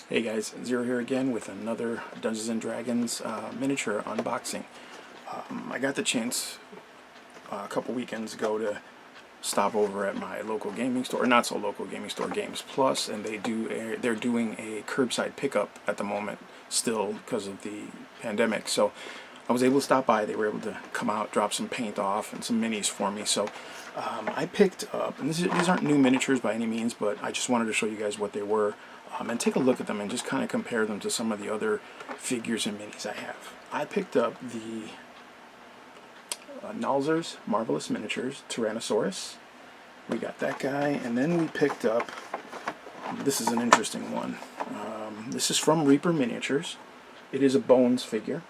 Hey guys, Zero here again with another Dungeons and Dragons miniature unboxing. I got the chance a couple weekends ago to stop over at my local gaming store, or not so local gaming store, Games Plus, and they're doing a curbside pickup at the moment, still because of the pandemic. So I was able to stop by. They were able to come out, drop some paint off, and some minis for me. So I picked up, and these aren't new miniatures by any means, but I just wanted to show you guys what they were. And take a look at them and just kind of compare them to some of the other figures and minis I have. I picked up the Nalzer's Marvelous Miniatures Tyrannosaurus. We got that guy, and then we picked up, this is an interesting one. This is from Reaper Miniatures. It is a Bones figure,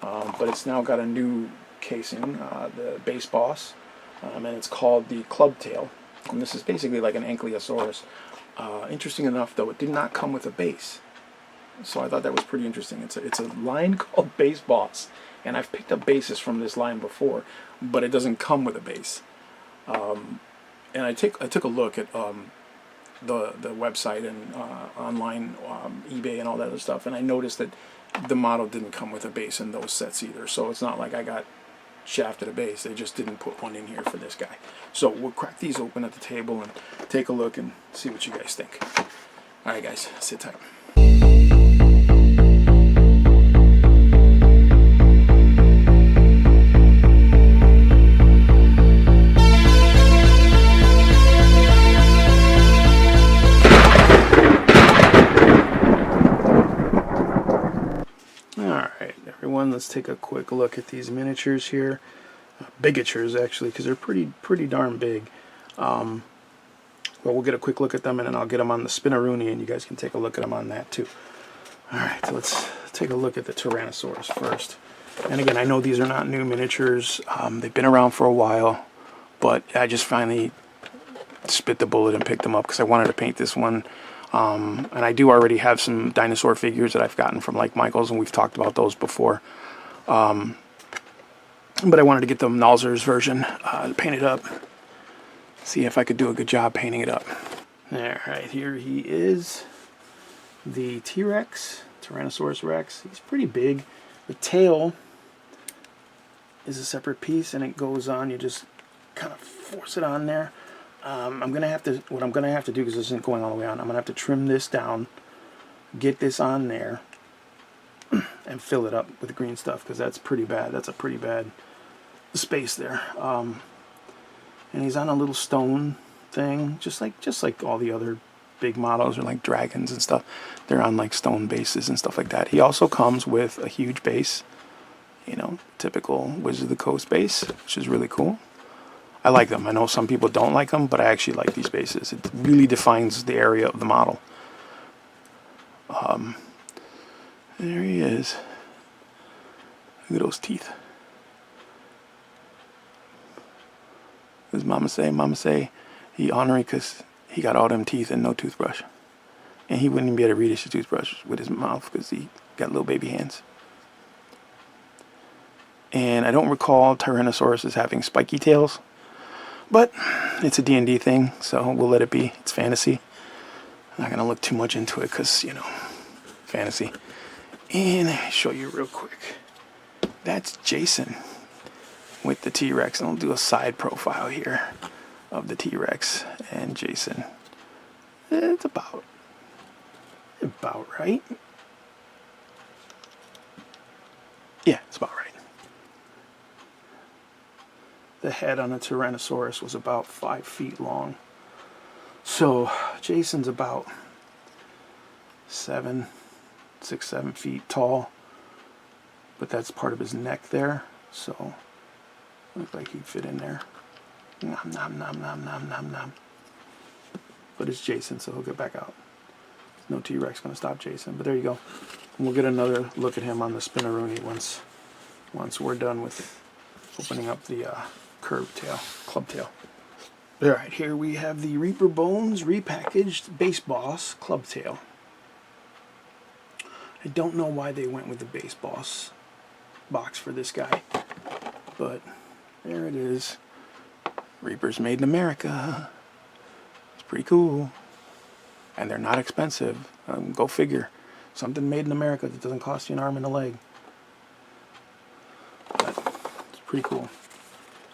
but it's now got a new casing, the base boss, and it's called the Club Tail. And this is basically like an Ankylosaurus. Interesting enough, though, it did not come with a base, so I thought that was pretty interesting. It's a line called Base Boss, and I've picked up bases from this line before, but it doesn't come with a base. And I took a look at the website and online eBay and all that other stuff, and I noticed that the model didn't come with a base in those sets either. So it's not like I got shafted a base. They just didn't put one in here for this guy. So we'll crack these open at the table and take a look and see what you guys think. Alright guys, sit tight. Alright everyone, let's take a quick look at these miniatures here. Bigatures actually, because they're pretty darn big. Well, we'll get a quick look at them, and then I'll get them on the Spinaroonie, and you guys can take a look at them on that too. Alright, so let's take a look at the Tyrannosaurus first. And again, I know these are not new miniatures. They've been around for a while, but I just finally spit the bullet and picked them up because I wanted to paint this one. And I do already have some dinosaur figures that I've gotten from like Michael's, and we've talked about those before. But I wanted to get the Nalzer's version painted up. See if I could do a good job painting it up. Alright, here he is. The T-Rex, Tyrannosaurus Rex. He's pretty big. The tail is a separate piece, and it goes on. You just kind of force it on there. What I'm gonna have to do, because this isn't going all the way on, I'm gonna have to trim this down, get this on there, and fill it up with the green stuff, because that's pretty bad. That's a pretty bad space there. And he's on a little stone thing, just like all the other big models, or like dragons and stuff. They're on like stone bases and stuff like that. He also comes with a huge base, you know, typical Wizards of the Coast base, which is really cool. I like them. I know some people don't like them, but I actually like these bases. It really defines the area of the model. There he is. Look at those teeth. What does Mama say? Mama say he ornery because he got all them teeth and no toothbrush. And he wouldn't even be able to reach his toothbrush with his mouth because he got little baby hands. And I don't recall Tyrannosaurus as having spiky tails. But it's a D&D thing, so we'll let it be. It's fantasy. I'm not going to look too much into it because, you know, fantasy. And I'll show you real quick. That's Jason with the T-Rex. And I'll do a side profile here of the T-Rex and Jason. It's about right. Yeah, it's about right. The head on the Tyrannosaurus was about 5 feet long. So Jason's about 6, 7 feet tall. But that's part of his neck there. So looks like he'd fit in there. Nom nom nom nom nom nom nom. But it's Jason, so he'll get back out. No T-Rex gonna stop Jason. But there you go. And we'll get another look at him on the Spinaroonie once we're done with opening up the curved tail, club tail. Alright, here we have the Reaper Bones repackaged base boss club tail. I don't know why they went with the base boss box for this guy, but there it is. Reapers made in America. It's pretty cool. and they're not expensive. Go figure. Something made in America that doesn't cost you an arm and a leg. But it's pretty cool.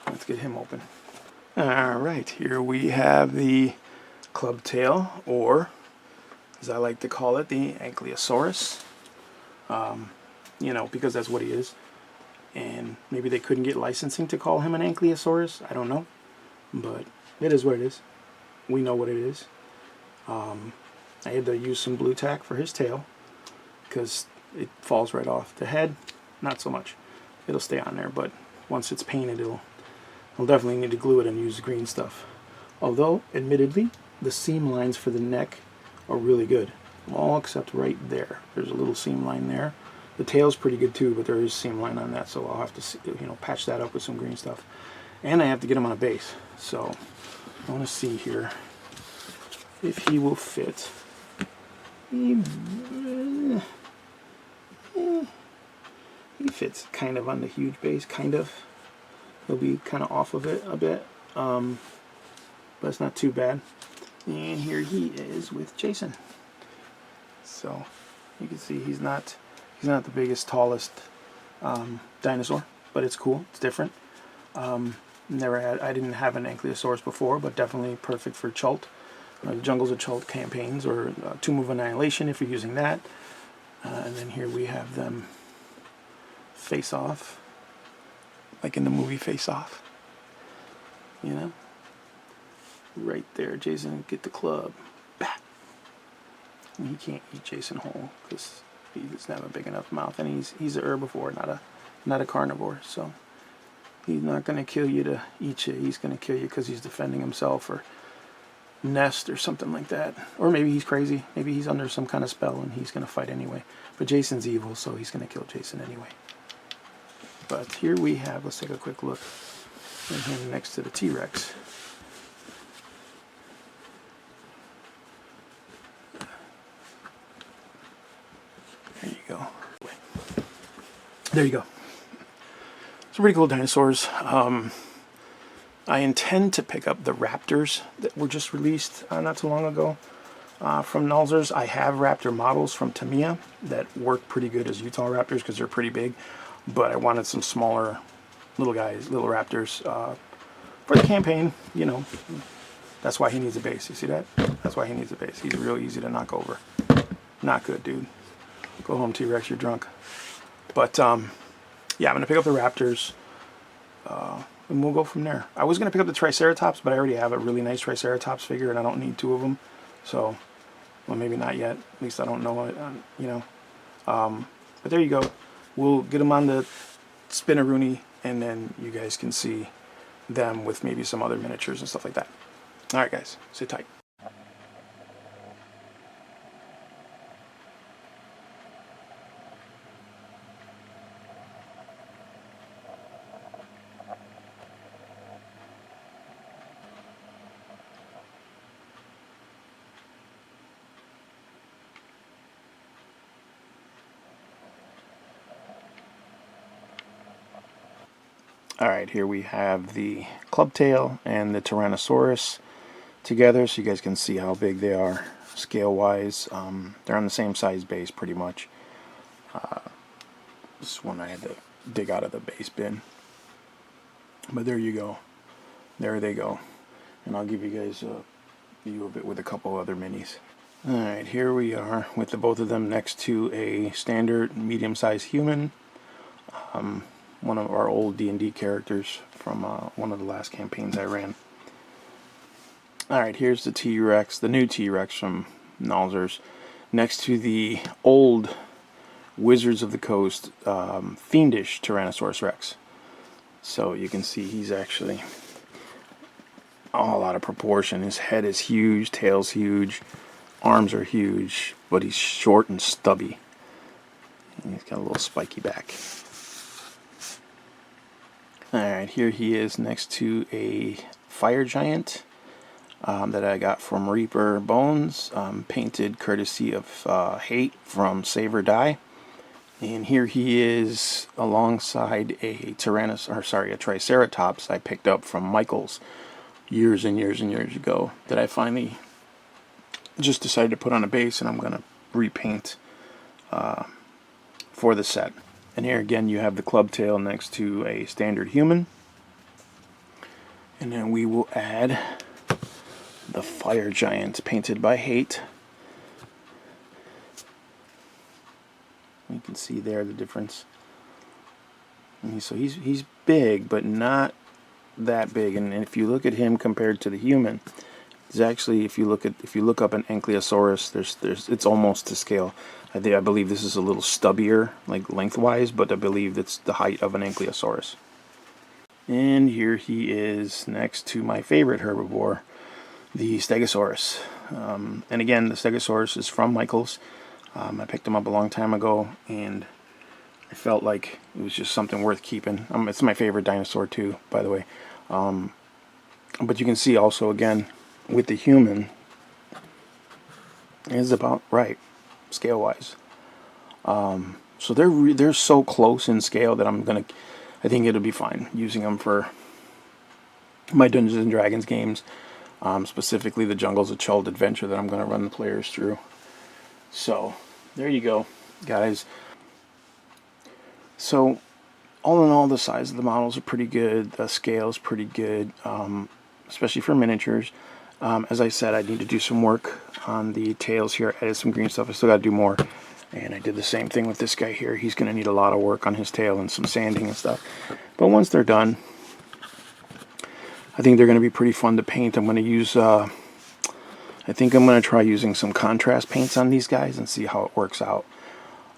Let's get him open. Alright, here we have the club tail, or as I like to call it, the Ankylosaurus. You know, because that's what he is. And maybe they couldn't get licensing to call him an Ankylosaurus. I don't know. But it is what it is. We know what it is. I had to use some blue tack for his tail because it falls right off. The head, not so much. It'll stay on there, but once it's painted, I'll definitely need to glue it and use green stuff. Although, admittedly, the seam lines for the neck are really good. All except right there. There's a little seam line there. The tail's pretty good too, but there is a seam line on that, so I'll have to, you know, patch that up with some green stuff. And I have to get him on a base. So I want to see here if he will fit. He fits kind of on the huge base, kind of. He'll be kind of off of it a bit, but it's not too bad. And here he is with Jason. So you can see he's not the biggest, tallest dinosaur, but it's cool. It's different. I didn't have an Ankylosaurus before, but definitely perfect for Chult. Jungles of Chult campaigns, or Tomb of Annihilation if you're using that. And then here we have them face off, like in the movie Face Off. You know? Right there, Jason, get the club. Bat! And he can't eat Jason whole, because he doesn't have a big enough mouth, and he's a herbivore, not a carnivore, so he's not going to kill you to eat you. He's going to kill you because he's defending himself, or nest, or something like that. Or maybe he's crazy. Maybe he's under some kind of spell and he's going to fight anyway. But Jason's evil, so he's going to kill Jason anyway. But here we have, let's take a quick look at him next to the T-Rex. There you go. There you go. Some pretty cool dinosaurs. I intend to pick up the raptors that were just released not too long ago from Nalzers. I have raptor models from Tamiya that work pretty good as Utah raptors because they're pretty big, but I wanted some smaller little guys, little raptors for the campaign. You know, that's why he needs a base. You see that? That's why he needs a base. He's real easy to knock over. Not good, dude. Go home, T-Rex, you're drunk. But yeah, I'm going to pick up the raptors. And we'll go from there. I was going to pick up the Triceratops, but I already have a really nice Triceratops figure, and I don't need two of them. So, well, maybe not yet. At least I don't know it, you know. But there you go. We'll get them on the Spinaroonie, and then you guys can see them with maybe some other miniatures and stuff like that. All right, guys. Sit tight. Alright, here we have the clubtail and the Tyrannosaurus together, so you guys can see how big they are scale-wise. They're on the same size base, pretty much. This one I had to dig out of the base bin. But there you go. There they go. And I'll give you guys a view of it with a couple other minis. Alright, here we are with the both of them next to a standard medium-sized human. One of our old D&D characters from one of the last campaigns I ran. Alright, here's the T-Rex, the new T-Rex from Nalzers, next to the old Wizards of the Coast fiendish Tyrannosaurus Rex. So you can see he's actually all out of proportion. His head is huge, tail's huge, arms are huge, but he's short and stubby. And he's got a little spiky back. Alright, here he is next to a fire giant that I got from Reaper Bones, painted courtesy of Hate from Save or Die. And here he is alongside a Triceratops I picked up from Michael's years and years and years ago that I finally just decided to put on a base, and I'm going to repaint for the set. And here again you have the club tail next to a standard human. And then we will add the fire giant painted by Hate. You can see there the difference. And so he's big, but not that big. And if you look at him compared to the human, it's actually, if you look up an Ankylosaurus, it's almost to scale. I believe this is a little stubbier, like lengthwise, but I believe it's the height of an Ankylosaurus. And here he is next to my favorite herbivore, the Stegosaurus. And again, the Stegosaurus is from Michael's. I picked him up a long time ago, and I felt like it was just something worth keeping. It's my favorite dinosaur too, by the way. But you can see also, again, with the human, is about right, scale-wise. So they're so close in scale that I think it'll be fine using them for my Dungeons and Dragons games, specifically the Jungles of Chult adventure that I'm going to run the players through. So there you go, guys. So all in all, the size of the models are pretty good. The scale is pretty good, especially for miniatures. As I said, I need to do some work on the tails here. I added some green stuff. I still got to do more. And I did the same thing with this guy here. He's going to need a lot of work on his tail and some sanding and stuff. But once they're done, I think they're going to be pretty fun to paint. I'm going to use, I think I'm going to try using some contrast paints on these guys and see how it works out.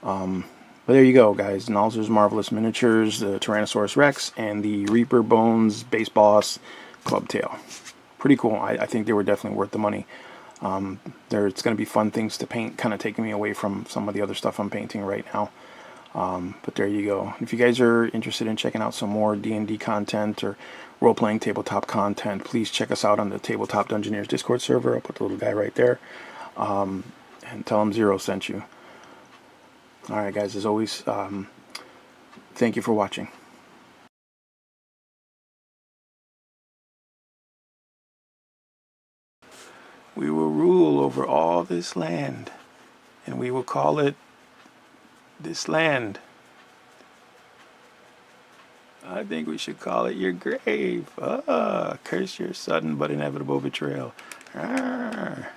But there you go, guys. Nalzer's Marvelous Miniatures, the Tyrannosaurus Rex, and the Reaper Bones Base Boss Club Tail. Pretty cool. I think they were definitely worth the money. It's going to be fun things to paint, kind of taking me away from some of the other stuff I'm painting right now. But there you go. If you guys are interested in checking out some more D&D content or role-playing tabletop content, please check us out on the Tabletop Dungeoneers Discord server. I'll put the little guy right there. And tell him Zero sent you. Alright guys, as always, thank you for watching. We will rule over all this land, and we will call it this land. I think we should call it your grave. Curse your sudden but inevitable betrayal. Arr.